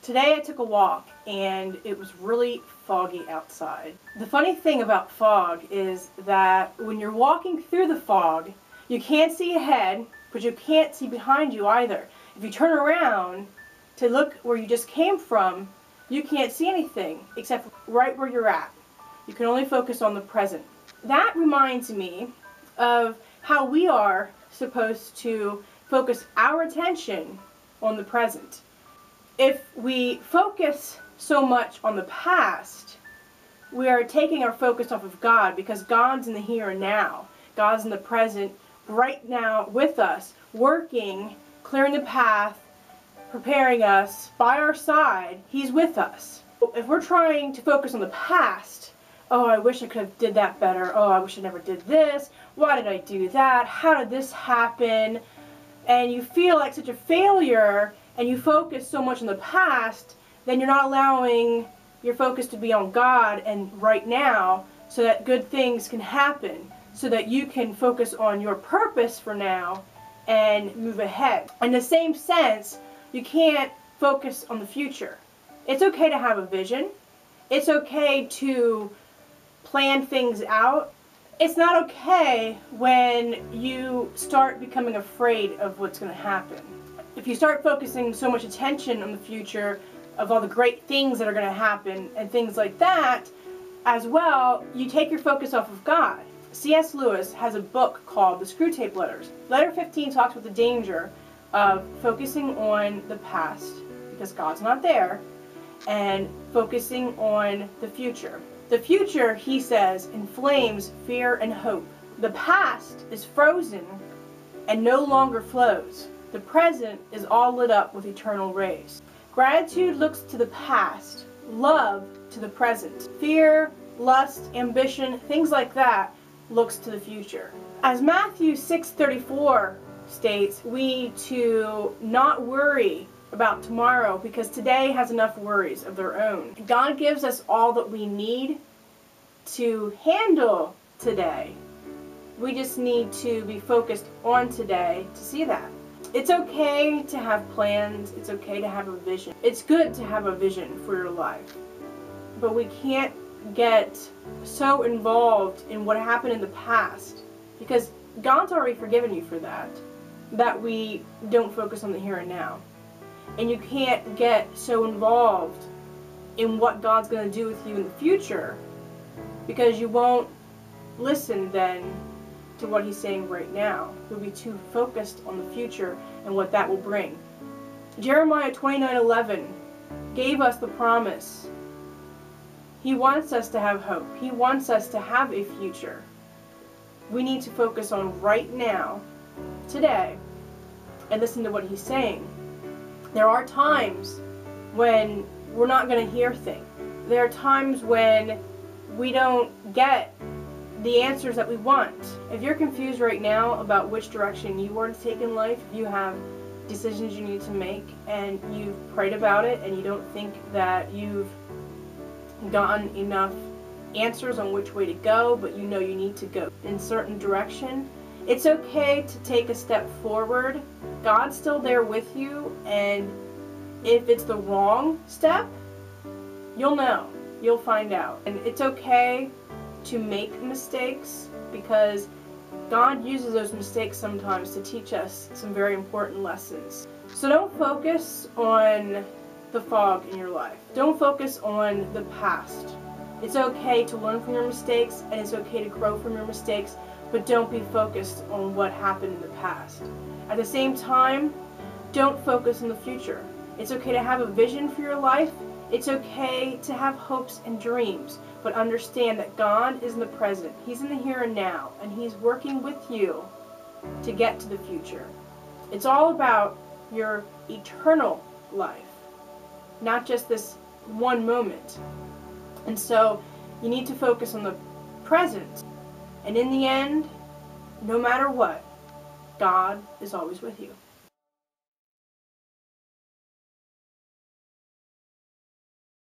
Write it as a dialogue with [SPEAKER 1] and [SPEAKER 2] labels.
[SPEAKER 1] Today I took a walk and it was really foggy outside. The funny thing about fog is that when you're walking through the fog, you can't see ahead, but you can't see behind you either. If you turn around to look where you just came from, you can't see anything except right where you're at. You can only focus on the present. That reminds me of how we are supposed to focus our attention on the present. If we focus so much on the past, we are taking our focus off of God, because God's in the here and now. God's in the present, right now with us, working, clearing the path, preparing us, by our side. He's with us. If we're trying to focus on the past, oh, I wish I could have did that better. Oh, I wish I never did this. Why did I do that? How did this happen? And you feel like such a failure, and you focus so much on the past, then you're not allowing your focus to be on God and right now, so that good things can happen, so that you can focus on your purpose for now and move ahead. In the same sense, you can't focus on the future. It's okay to have a vision. It's okay to plan things out. It's not okay when you start becoming afraid of what's going to happen. If you start focusing so much attention on the future, of all the great things that are going to happen and things like that, as well, you take your focus off of God. C.S. Lewis has a book called the Screwtape Letters. Letter 15 talks about the danger of focusing on the past, because God's not there, and focusing on the future. The future, he says, inflames fear and hope. The past is frozen and no longer flows. The present is all lit up with eternal rays. Gratitude looks to the past, love to the present. Fear, lust, ambition, things like that looks to the future. As Matthew 6:34 states, we need to not worry about tomorrow, because today has enough worries of their own. God gives us all that we need to handle today. We just need to be focused on today to see that. It's okay to have plans. It's okay to have a vision. It's good to have a vision for your life. But we can't get so involved in what happened in the past, because God's already forgiven you for that, that we don't focus on the here and now. And you can't get so involved in what God's going to do with you in the future, because you won't listen then to what He's saying right now. You'll be too focused on the future and what that will bring. Jeremiah 29:11 gave us the promise. He wants us to have hope. He wants us to have a future. We need to focus on right now, today, and listen to what He's saying. There are times when we're not going to hear things. There are times when we don't get the answers that we want. If you're confused right now about which direction you want to take in life, if you have decisions you need to make and you've prayed about it and you don't think that you've gotten enough answers on which way to go, but you know you need to go in a certain direction, it's okay to take a step forward. God's still there with you, and if it's the wrong step, you'll know. You'll find out. And it's okay to make mistakes, because God uses those mistakes sometimes to teach us some very important lessons. So don't focus on the fog in your life. Don't focus on the past. It's okay to learn from your mistakes, and it's okay to grow from your mistakes, but don't be focused on what happened in the past. At the same time, don't focus on the future. It's okay to have a vision for your life. It's okay to have hopes and dreams, but understand that God is in the present. He's in the here and now, and He's working with you to get to the future. It's all about your eternal life, not just this one moment. And so you need to focus on the present. And in the end, no matter what, God is always with you.